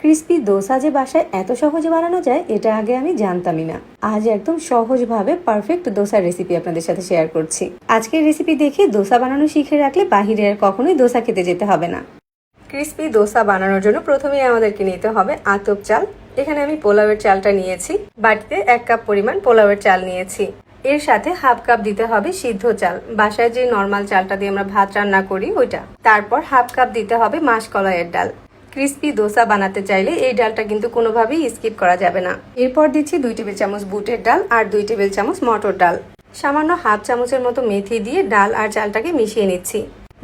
Crispy dosa যে বাসায় এত সহজে বানানো যায় এটা আগে আমি জানতামই না। আজ একদম সহজভাবে পারফেক্ট দোসার রেসিপি আপনাদের সাথে শেয়ার করছি। আজকের রেসিপি দেখে দোসা বানানো শিখে রাখলে বাহিরে আর কখনোই দোসা খেতে যেতে হবে না। ক্রিস্পি দোসা বানানোর জন্য প্রথমেই আমাদেরকে নিতে হবে আতপ চাল। এখানে আমি পোলাওয়ের চালটা নিয়েছি। বাটিতে 1 কাপ পরিমাণ পোলাওয়ের চাল নিয়েছি। এর সাথে হাফ কাপ দিতে হবে সিদ্ধ চাল, বাসায় যে নর্মাল চালটা দিয়ে আমরা ভাত রান্না করি ওইটা। তারপর হাফ কাপ দিতে হবে মাসকলাইয়ের ডাল। ক্রিস্পি দোসা বানাতে চাইলে এই ডালটা কিন্তু কোনোভাবেই স্কিপ করা যাবে না। এরপর দিচ্ছি 2 টেবিল চামচ বুটের ডাল আর 2 টেবিল চামচ মটর ডাল। সামান্য হাফ চামচের মতো মেথি দিয়ে ডাল আর চালটাকে মিশিয়ে নিচ্ছি।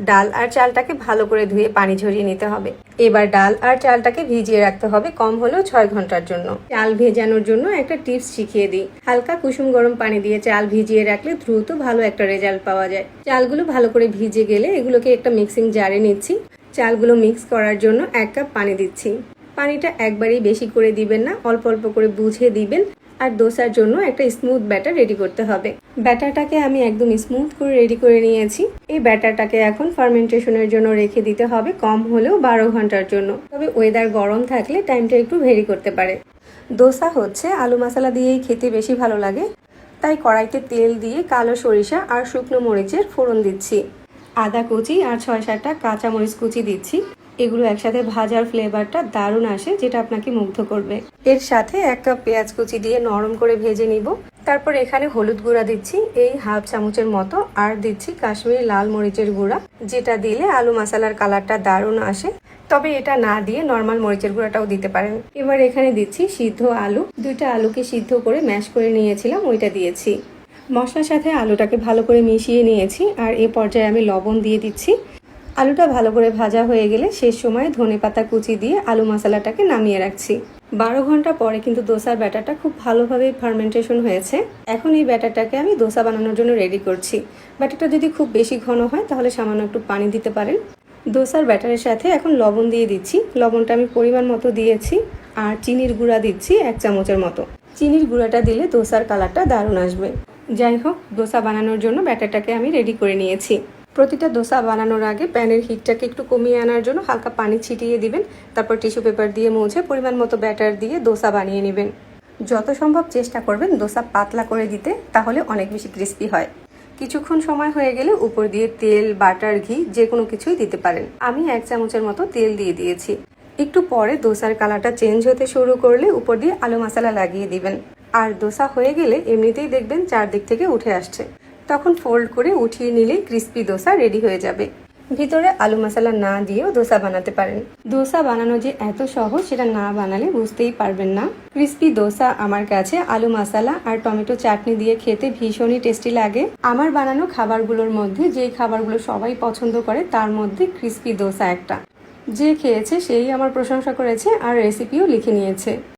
ডাল আর চালটাকে ভালো করে ধুয়ে পানি ঝরিয়ে নিতে হবে। এবার ডাল আর চালটাকে ভিজিয়ে রাখতে হবে কম হলেও 6 ঘন্টার জন্য। চাল ভেজানোর জন্য একটা টিপস শিখিয়ে দিই। হালকা কুসুম গরম পানি দিয়ে চাল ভিজিয়ে রাখলে দ্রুত ভালো একটা রেজাল্ট পাওয়া যায়। চালগুলো ভালো করে ভিজে গেলে এগুলোকে একটা মিক্সিং জারে নিচ্ছি। চালগুলো মিক্স করার জন্য 1 কাপ পানি দিচ্ছি। পানিটা একবারেই বেশি করে দিবেন না, অল্প অল্প করে বুঝে দিবেন। আর দোসার জন্য একটা স্মুথ ব্যাটার রেডি করতে হবে। ব্যাটারটাকে আমি একদম স্মুথ করে রেডি করে নিয়েছি। এই ব্যাটারটাকে এখন ফার্মেন্টেশনের জন্য রেখে দিতে হবে কম হলেও 12 ঘন্টার জন্য। তবে ওয়েদার গরম থাকলে টাইমটা একটু ভেরি করতে পারে। দোসা হচ্ছে আলু মশলা দিয়েই খেতে বেশি ভালো লাগে, তাই কড়াইতে তেল দিয়ে কালো সরিষা আর শুকনো মরিচের ফোড়ন দিচ্ছি। আদা কুচি আর 6-7টা কাঁচামরিচ কুচি দিচ্ছি। এগুলো একসাথে ভাজার ফ্লেভারটা দারুণ আসে, যেটা আপনাকে মুগ্ধ করবে। এর সাথে 1 কাপ পেঁয়াজ কুচি দিয়ে নরম করে ভেজে নিব। তারপর এখানে হলুদ গুঁড়া দিচ্ছি এই হাফ চামচের মতো, আর দিচ্ছি কাশ্মীরি লাল মরিচের গুঁড়া, যেটা দিলে আলু মশলার কালারটা দারুণ আসে। তবে এটা না দিয়ে নর্মাল মরিচের গুঁড়াটাও দিতে পারেন। এবার এখানে দিচ্ছি সিদ্ধ আলু। 2টা আলুকে সিদ্ধ করে ম্যাশ করে নিয়েছিলাম, ওইটা দিয়েছি। মশলার সাথে আলুটাকে ভালো করে মিশিয়ে নিয়েছি। আর এই পর্যায়ে আমি লবণ দিয়ে দিচ্ছি। আলুটা ভালো করে ভাজা হয়ে গেলে শেষ সময়ে ধনেপাতা কুচি দিয়ে আলু মশলাটাকে নামিয়ে রাখছি। 12 ঘন্টা পরে কিন্তু দোসার ব্যাটারটা খুব ভালোভাবে ফার্মেন্টেশন হয়েছে। এখন এই ব্যাটারটাকে আমি দোসা বানানোর জন্য রেডি করছি। ব্যাটারটা যদি খুব বেশি ঘন হয় তাহলে সামান্য একটু পানি দিতে পারেন। দোসার ব্যাটারের সাথে এখন লবণ দিয়ে দিচ্ছি। লবণটা আমি পরিমাণ মতো দিয়েছি। আর চিনির গুঁড়া দিচ্ছি 1 চামচের মতো। চিনির গুঁড়াটা দিলে দোসার কালারটা দারুণ আসবে। যাই হোক, দোসা বানানোর জন্য ব্যাটারটাকে আমি রেডি করে নিয়েছি। প্রতিটা দোসা বানানোর আগে প্যানের হিটটাকে একটু কমিয়ে আনার জন্য হালকা পানি ছিটিয়ে দিবেন। তারপর টিস্যু পেপার দিয়ে মুছে পরিমাণ মতো ব্যাটার দিয়ে দোসা বানিয়ে নেবেন। যত সম্ভব চেষ্টা করবেন দোসা পাতলা করে দিতে, তাহলে অনেক বেশি ক্রিস্পি হয়। কিছুক্ষণ সময় হয়ে গেলে উপর দিয়ে তেল, বাটার, ঘি যে কোনো কিছুই দিতে পারেন। আমি 1 চামচের মতো তেল দিয়ে দিয়েছি। একটু পরে দোসার কালারটা চেঞ্জ হতে শুরু করলে উপর দিয়ে আলু মশলা লাগিয়ে দিবেন। আর দোসা হয়ে গেলে এমনিতেই দেখবেন চারদিক থেকে উঠে আসছে। তখন ফোল্ড করে উঠিয়ে নিলেই ক্রিস্পি দোসা রেডি হয়ে যাবে। ভিতরে আলু মশলা না দিয়েও দোসা বানাতে পারেন। দোসা বানানো যে এত সহজ সেটা না বানালে বুঝতেই পারবেন না। ক্রিস্পি দোসা আমার কাছে আলু মশলা আর টমেটো চাটনি দিয়ে খেতে ভীষণই টেস্টি লাগে। আমার বানানো খাবারগুলোর মধ্যে যেই খাবারগুলো সবাই পছন্দ করে তার মধ্যে ক্রিস্পি দোসা একটা। যে খেয়েছে সেই আমার প্রশংসা করেছে আর রেসিপিও লিখে নিয়েছে।